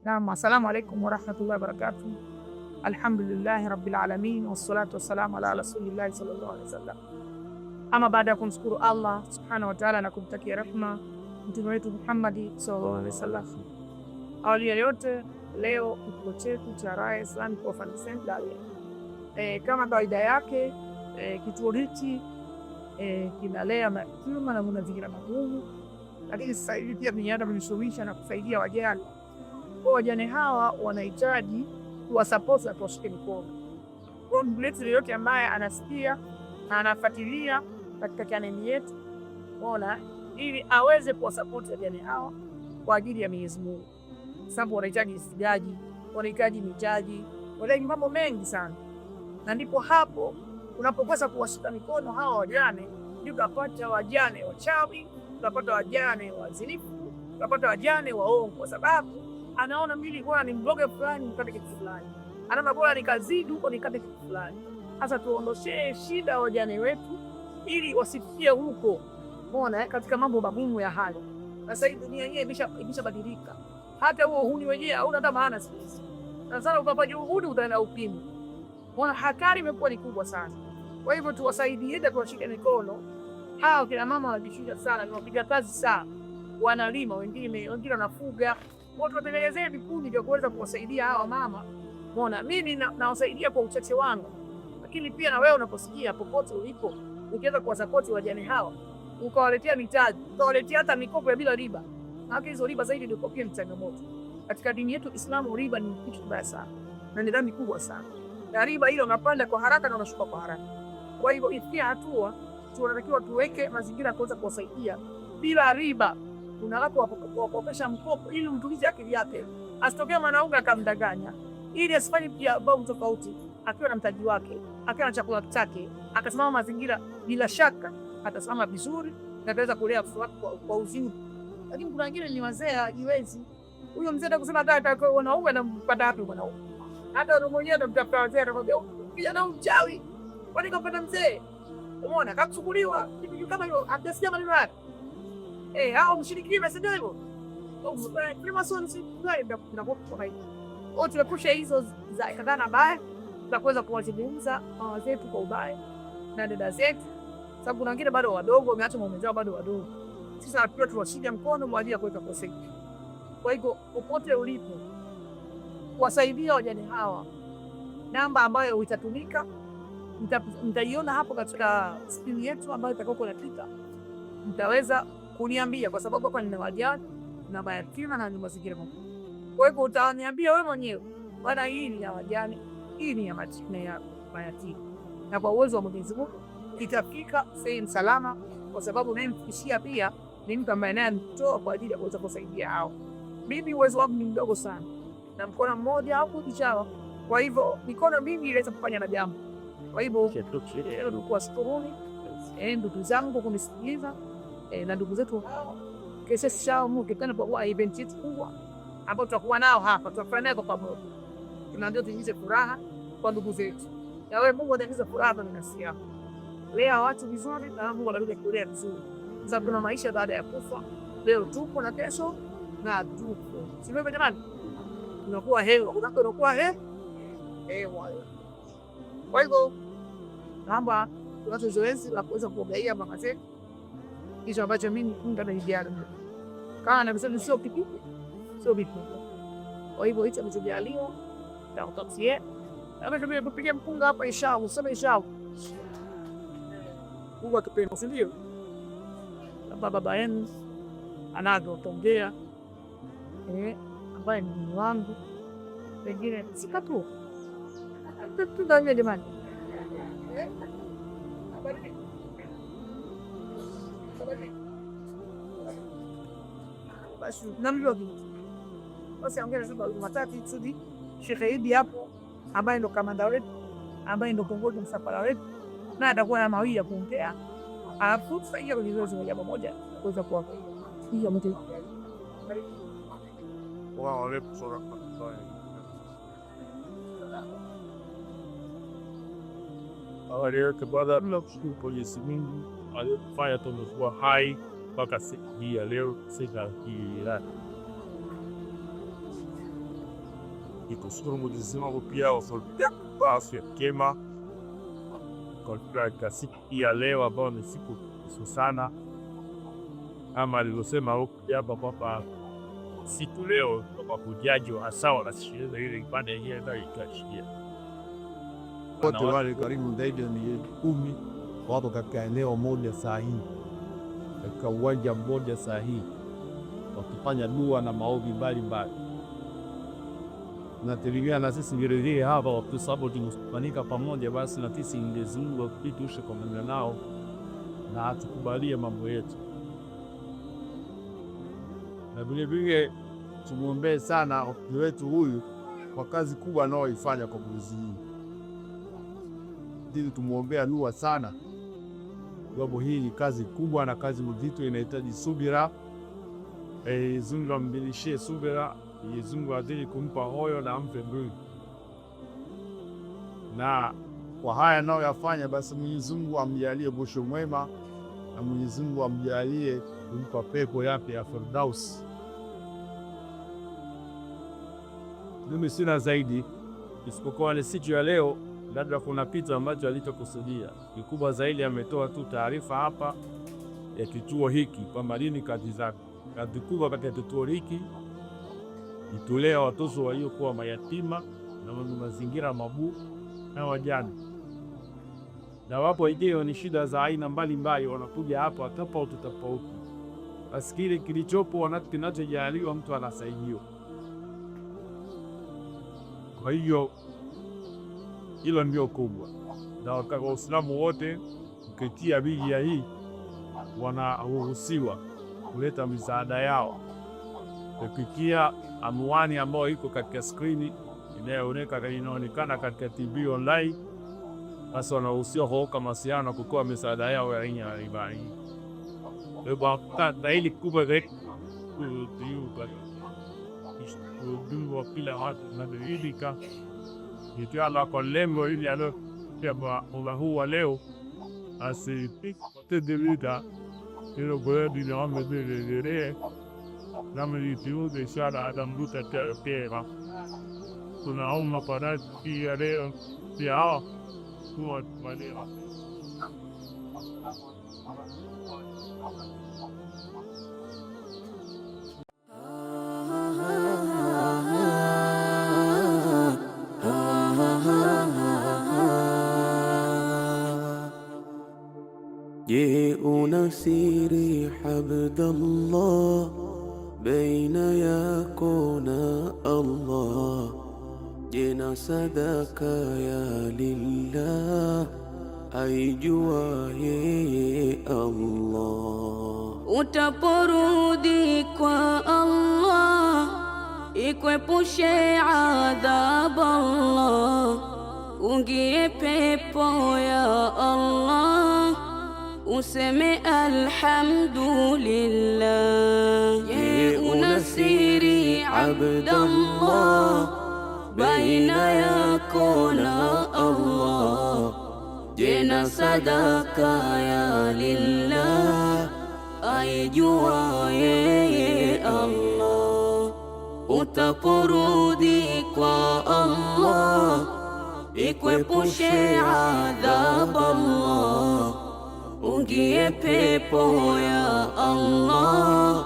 Naam, assalamu alaikum warahmatullahi wabarakatuh. Alhamdulillahi rabbil alamin wassalatu wassalamu ala rasulillahi sallallahu alaihi wasallam. Ama baada ya kumshukuru Allah subhanahu wa ta'ala na kumtakia rehma mtume wetu Muhammad sallallahu alaihi wasallam. Awali ya yote, leo kituo chetu cha Raya Islamic Orphanage Center kama kawaida yake, kituo hiki kinalea mayatima na mazingira magumu, lakini sasa hivi pia vimejishughulisha na kusaidia wajane. Kwa wajane hawa wanahitaji kuwasupport na kuwashika mikono. Kwa mtu yote ambaye anasikia na anafuatilia katika chaneli yetu, ona, ili aweze kuwasupport wajane hawa kwa ajili ya Mwenyezi Mungu, sababu wanahitaji isigaji, wanahitaji mitaji, wanahitaji mambo mengi sana. Na ndipo hapo unapokosa kuwashika mikono hawa wajane, ndio utapata wajane wachawi, utapata wajane wazinifu, utapata wajane waongo, kwa sababu anaona mimi bora ni mboga fulani nikate kitu fulani, anaona bora nikazidi huko nikate kitu fulani. Sasa tuondoshee shida wajane wetu ili wasifikie huko, umeona, katika mambo magumu ya hali. Sasa hii dunia yenyewe imeshabadilika, hata huo uhuni wenyewe hauna hata maana sisi. Sasa ukafanya uhuni utaenda upimo, umeona, hatari imekuwa ni kubwa sana. Kwa hivyo tuwasaidie, tuwashike mikono. Hao kina mama wanajishusha sana, ni wapiga kazi sana, wanalima, wengine wanafuga. Kwa tuwatengenezee vikundi vya kuweza kuwasaidia hawa mama. Umeona, mimi nawasaidia kwa uchache wangu, lakini pia na wewe unaposikia popote ulipo, ukiweza kuwasapoti wajane hawa, ukawaletea mitaji, ukawaletea hata mikopo ya bila riba. Na hizo riba zaidi ndio pia ni changamoto. Katika dini yetu Islamu, riba ni kitu kibaya sana na ni dhambi kubwa sana. Na riba hiyo unapanda kwa haraka na unashuka kwa haraka. Kwa hivyo ifikia hatua tunatakiwa tuweke mazingira kuweza kuwasaidia bila riba. Unataka kuwakopesha mkopo ili mtulize akili yake, asitokee mwanaume akamdanganya, ili asifanye pia bao tofauti, akiwa na mtaji wake, akiwa na chakula chake, akasimama mazingira, bila shaka atasimama vizuri na ataweza kulea mtoto wake kwa uzuri. Lakini kuna wengine ni wazee, hajiwezi. Huyo mzee atakusema hata wanaume anampata wapi mwanaume? Hata roho mwenyewe atamtafuta wazee, atamwambia kijana mchawi, kwani kapata mzee? Umeona, kakuchukuliwa kitu kama hilo, hajasikia maneno yake. Hao mshirikina sio hivyo. Kama sio kwa hiyo. Tuepushe hizo za kadhana baya za kuweza kuwazungumza mama zetu kwa ubaya na dada zetu, sababu kuna wengine bado wadogo, wameacha mume zao bado wadogo. Sisi pia tuwashike mkono kwa ajili ya kuweza kusaidia. Kwa hivyo popote ulipo, kuwasaidia wajane hawa, namba ambayo itatumika mtaiona hapo katika screen yetu ambayo itakuwa inapita. Mtaweza kuniambia kwa sababu hapa nina wajane na mayatima na mazingira magumu. Kwa hivyo utaniambia wewe mwenyewe, bwana, hii ni ya wajane, hii ni ya mayatima. Na kwa uwezo wa Mwenyezi Mungu itafika sehemu salama, kwa sababu naye mfikishia pia ni mtu ambaye naye anatoa kwa ajili ya kuweza kusaidia hao. Mimi uwezo wangu ni mdogo sana, na mkono mmoja au kichawa. Kwa hivyo mikono mingi inaweza kufanya na jambo. Kwa hivyo kwa shukrani ndugu zangu kunisikiliza, na ndugu zetu kesho shao Mungu kitana kwa event yetu kubwa ambayo tutakuwa nao hapa, tutafanya kwa pamoja. Tunaanza tuingize furaha kwa ndugu zetu. Na wewe Mungu ataingiza furaha ndani ya nafsi yako. Leo watu vizuri na Mungu anakuja kulea vizuri. Sababu kuna maisha baada ya kufa. Leo tupo na kesho na tupo. Si wewe jamani? Unakuwa hewa, unakuwa hewa. Kwa hivyo naomba tuanze zoezi la kuweza kuogelea mama zetu. Hicho ambacho mimi ndio naidiana. Kana anasema sio kitu, sio vitu. Kwa hivyo hicho amejaliwa na utatie. Kama tumie kupiga mpunga hapa inshallah, useme inshallah. Mungu atupende, si ndio? Baba yenu anaongea ambaye ni wangu. Pengine sikatu. Tutafanya jamani. Basi namjua basi ongea sasa matatu tsudi Sheikh hapo, ambaye ndo kamanda wetu, ambaye ndo kiongozi msafara wetu, na atakuwa na mawili ya kuongea. Alafu sasa kwenye zoezi moja moja kuweza kuwa hiyo mtu wao lepo sura awali kabla tunashukuru Mwenyezi Mungu alifanya tunakuwa hai mpaka siku hii ya leo, siku hii nikushukuru Mwenyezi Mungu pia kwa afya njema katika siku hii ya leo ambayo ni siku kuu sana, kama alivyosema hapa kwamba siku leo kwa kujaji wa hasa wanashikilia ile ibada hii ndio ikashia wote wale karibu zaidi ya 10 wapo katika eneo moja sahihi, katika uwanja mmoja sahihi, wakifanya dua na maombi mbalimbali. Nategemea na sisi vile hapa kwa sababu tumekusanyika pamoja, basi na sisi Mwenyezi Mungu atupishe pamoja nao na atukubalie mambo yetu, na vile tumuombee sana wakili wetu huyu kwa kazi kubwa anayoifanya kwa Mwenyezi Mungu. Ndio tumuombea dua sana, sababu hii ni kazi kubwa na kazi nzito, inahitaji subira. Mungu ambilishie subira, Mungu azidi kumpa moyo na ampe nguvu. Na kwa haya nao yafanya, basi Mwenyezi Mungu amjalie mwisho mwema, na Mwenyezi Mungu amjalie kumpa pepo yake ya Firdaus. Mimi sina zaidi isipokuwa ni siku ya leo, labda kuna kitu ambacho alichokusudia kikubwa zaidi. Ametoa tu taarifa hapa ya kituo hiki kwamba lini kazi zake. Kazi kubwa katika kituo hiki itulea watoto waliokuwa mayatima na mazingira magumu na wajane, na wapo ikiwa ni shida za aina mbalimbali, wanakuja hapa tofauti. Basi kile kilichopo kinachojaliwa mtu anasaidiwa. Kwa hiyo hilo ndio kubwa, na Waislamu wote kupitia bidii hii wanaruhusiwa kuleta misaada yao kupitia anwani ambayo iko katika skrini inayoonekana katika TV online. Basi wanaruhusiwa kuoka masiana kutoa misaada yao ya aina mbalimbali. Kwa hili kubwa zaidi wa kila watu nadhirika nitiala kwa lengo ili alo kwa huu wa leo asitedewida ilo kwedi na wamedere na mlitiude ishara adambuta tera. Tunaomba parati ya leo pia hao kuwa tumalea. Je, una siri Abdallah baina yako na Allah? Je, na sadaka ya lillah aijua yeye Allah? Utaporudi kwa Allah ikwepushe adhabu Allah, ungie pepo ya Allah, useme alhamdulillah. Je, una siri Abdallah baina yako na Allah? Je, na sadaka ya lillah aijua yeye Allah? Utaporudi kwa Allah ikwepushe adhabu Allah, ungie pepo ya Allah,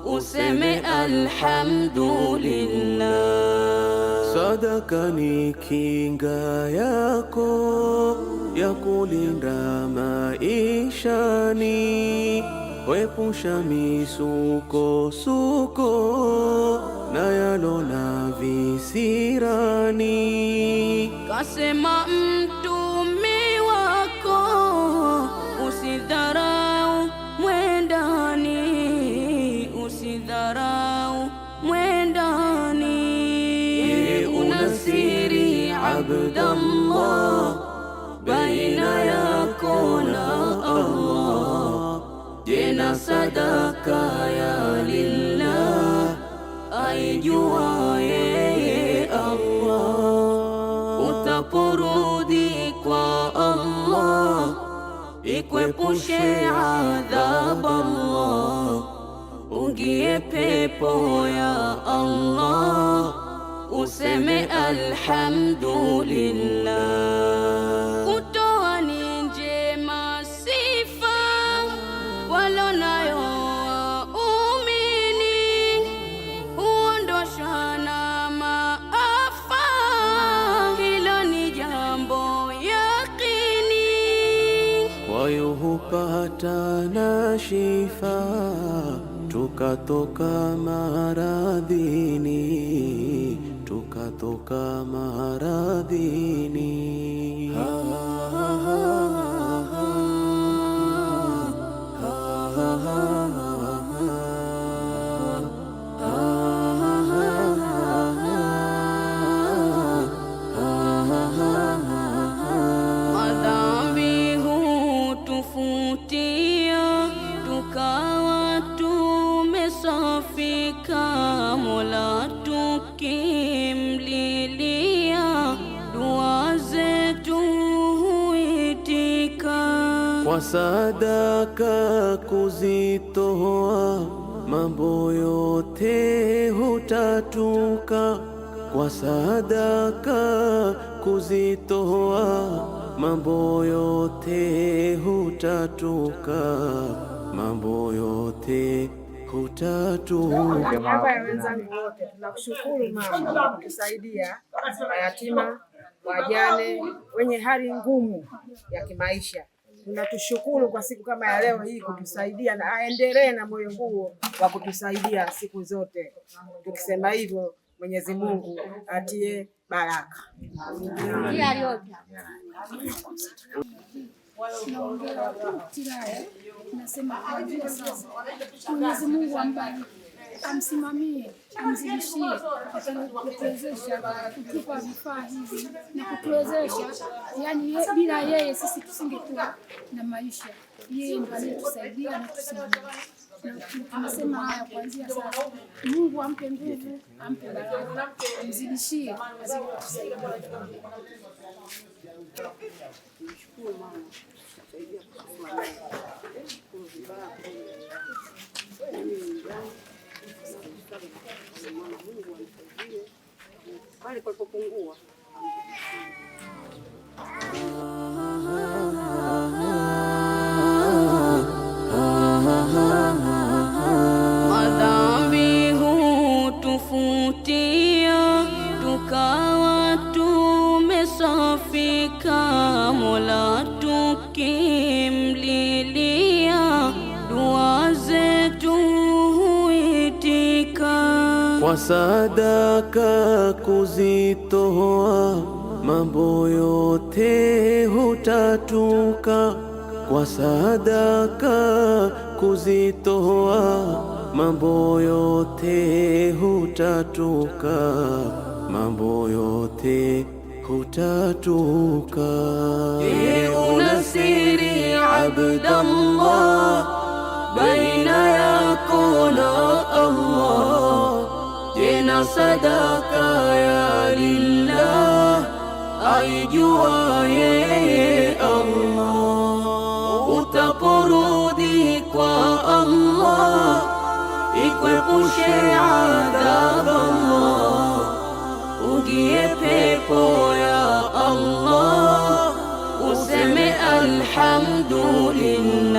useme alhamdulillah. Sadaka ni kinga yako ya kulinda maishani, wepusha misukosuko na yalona visirani. Kasema mtume wako usidharau mwendani, usidharau mwendani. Je, una siri Abdallah baina yako na Allah? Je, na sadaka ya lillah aijua yeye Allah? Utaporudi kwa Allah ikwepushe adhabu Allah, ungie pepo ya Allah, useme alhamdulillah. Kutoa ni njema sifa walonayo waumini, huondosha na maafa, hilo ni jambo yakini. Kwayo hupata na shifa, tukatoka maradhini, tukatoka maradhini. Madhambi hutufutia, tukawa tumesafika, Mola tukimlilia, dua zetu huitika. Kwa sadaka kuzitoa, mambo yote hutatuka. Kwa sadaka kuzitoa, mambo yote hutatuka, mambo yote hutatuka. Kwa niaba ya wenzangu wote tunakushukuru mama kwa kutusaidia mayatima, wajane, wenye hali ngumu ya kimaisha. Tunatushukuru kwa siku kama ya leo hii kutusaidia, na aendelee na moyo huo wa kutusaidia siku zote. Tukisema hivyo, Mwenyezi Mungu atie baraka. Nasema kuanzia sasa Mwenyezi Mungu ambariki, amsimamie, amzidishie, kutuwezesha kutupa vifaa hivi na kutuwezesha, yani bila yeye sisi tusingekuwa na maisha. Yeye ndiye anayetusaidia na tusimamie. Tunasema haya kuanzia sasa. Mungu ampe nguvu, ampe baraka, amzidishie, azidi kutusaidia. Pale palipopungua Madhambi hutufutia, tukawa tumesafika, Mola tukimlilia, dua zetu huitika. Kwa sadaka kuzitoa, mambo yote hutatuka. Kwa sadaka kuzitoa, mambo yote hutatuka, mambo yote hutatuka. Unasiri Abdallah, baina yako na Allah, tena sadaka ya lillah, aijua yeye Allah. Utaporudi kwa Allah, ikwepushe adhab Allah, ugie pepo ya Allah, useme alhamdulillah.